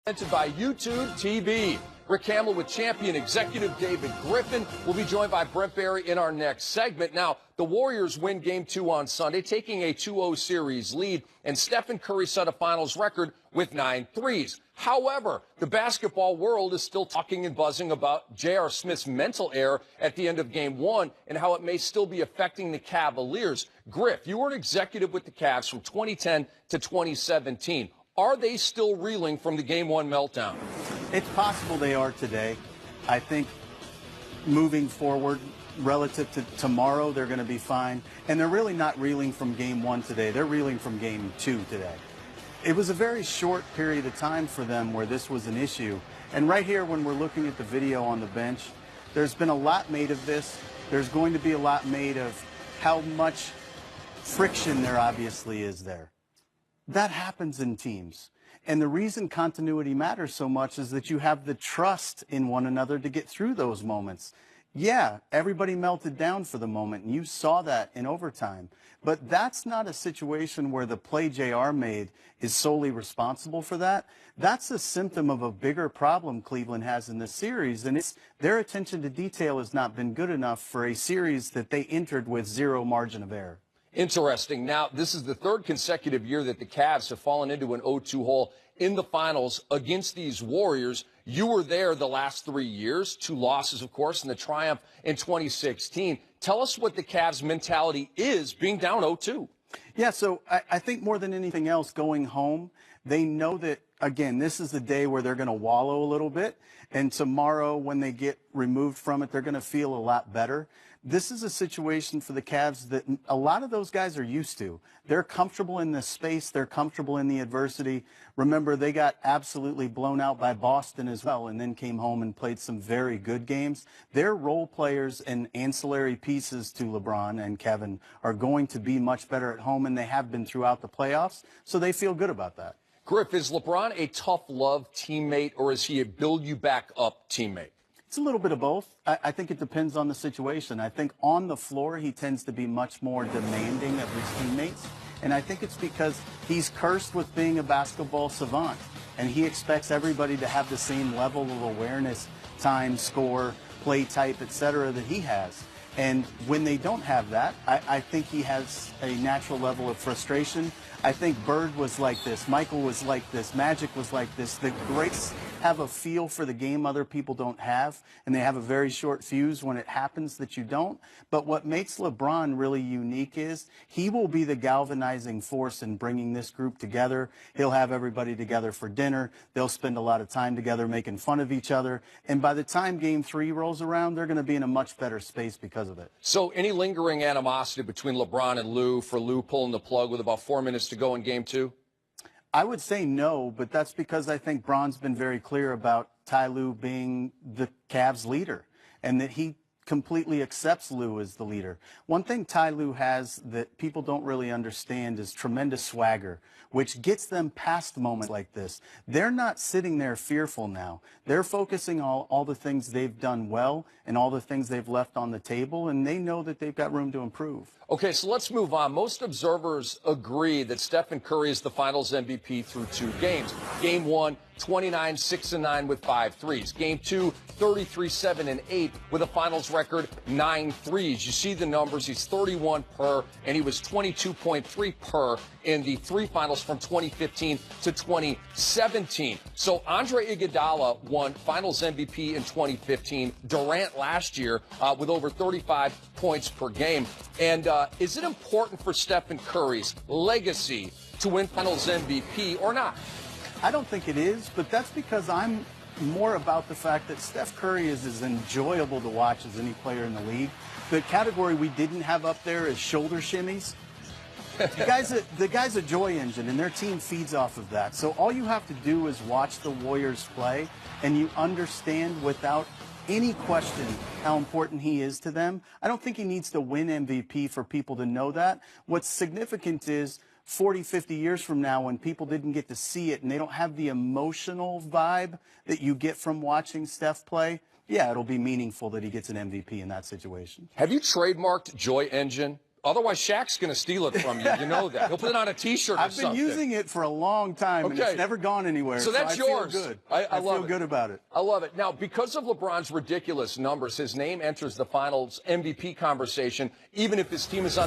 Presented by YouTube TV. Rick Hamill with champion executive David Griffin will be joined by Brent Barry in our next segment. Now, the Warriors win Game 2 on Sunday, taking a 2-0 series lead, and Stephen Curry set a finals record with 9 threes. However, the basketball world is still talking and buzzing about J.R. Smith's mental error at the end of Game 1 and how it may still be affecting the Cavaliers. Griff, you were an executive with the Cavs from 2010 to 2017. Are they still reeling from the Game 1 meltdown? It's possible they are today. I think moving forward relative to tomorrow, they're going to be fine. And they're really not reeling from Game 1 today. They're reeling from Game 2 today. It was a very short period of time for them where this was an issue. And right here, when we're looking at the video on the bench, there's been a lot made of this. There's going to be a lot made of how much friction there obviously is there. That happens in teams. And the reason continuity matters so much is that you have the trust in one another to get through those moments. Yeah, everybody melted down for the moment, and you saw that in overtime. But that's not a situation where the play JR made is solely responsible for that. That's a symptom of a bigger problem Cleveland has in this series, and it's their attention to detail has not been good enough for a series that they entered with zero margin of error. Interesting. Now, this is the third consecutive year that the Cavs have fallen into an 0-2 hole in the finals against these Warriors. You were there the last 3 years, 2 losses, of course, and the triumph in 2016. Tell us what the Cavs' mentality is being down 0-2. Yeah, so I think more than anything else, going home, they know that, again, this is the day where they're going to wallow a little bit. And tomorrow, when they get removed from it, they're going to feel a lot better. This is a situation for the Cavs that a lot of those guys are used to. They're comfortable in this space. They're comfortable in the adversity. Remember, they got absolutely blown out by Boston as well and then came home and played some very good games. Their role players and ancillary pieces to LeBron and Kevin are going to be much better at home, and they have been throughout the playoffs, so they feel good about that. Griff, is LeBron a tough love teammate, or is he a build you back up teammate? It's a little bit of both. I think it depends on the situation. I think on the floor, he tends to be much more demanding of his teammates. And I think it's because he's cursed with being a basketball savant. And he expects everybody to have the same level of awareness, time, score, play type, etc. that he has. And when they don't have that, I think he has a natural level of frustration. I think Bird was like this. Michael was like this. Magic was like this. The greats have a feel for the game other people don't have, and they have a very short fuse when it happens that you don't. But what makes LeBron really unique is he will be the galvanizing force in bringing this group together. He'll have everybody together for dinner. They'll spend a lot of time together making fun of each other. And by the time Game 3 rolls around, they're going to be in a much better space because of it. So any lingering animosity between LeBron and Lou for Lou pulling the plug with about 4 minutes to go in Game 2? I would say no, but that's because I think Bron's been very clear about Ty Lue being the Cavs leader and that he completely accepts Lou as the leader. One thing Ty Lue has that people don't really understand is tremendous swagger, which gets them past moments like this. They're not sitting there fearful now. They're focusing on all the things they've done well and all the things they've left on the table, and they know that they've got room to improve. Okay, so let's move on. Most observers agree that Stephen Curry is the Finals MVP through 2 games. Game 1, 29, 6 and 9 with 5 threes. Game 2, 33, 7 and 8 with a Finals record 9 threes. You see the numbers. He's 31 per, and he was 22.3 per in the 3 finals from 2015 to 2017. So Andre Iguodala won Finals MVP in 2015. Durant last year with over 35 points per game. And is it important for Stephen Curry's legacy to win Finals MVP or not? I don't think it is, but that's because I'm more about the fact that Steph Curry is as enjoyable to watch as any player in the league. The category we didn't have up there is shoulder shimmies. The guy's a joy engine, and their team feeds off of that. So all you have to do is watch the Warriors play, and you understand without any question how important he is to them. I don't think he needs to win MVP for people to know that. What's significant is 40, 50 years from now when people didn't get to see it and they don't have the emotional vibe that you get from watching Steph play, yeah, it'll be meaningful that he gets an MVP in that situation. Have you trademarked Joy Engine? Otherwise, Shaq's going to steal it from you. You know that. He'll put it on a T-shirt or I've something. been using it for a long time, and it's never gone anywhere. So that's I yours. Feel good. I feel good about it. I love it. Now, because of LeBron's ridiculous numbers, his name enters the Finals MVP conversation, even if his team is on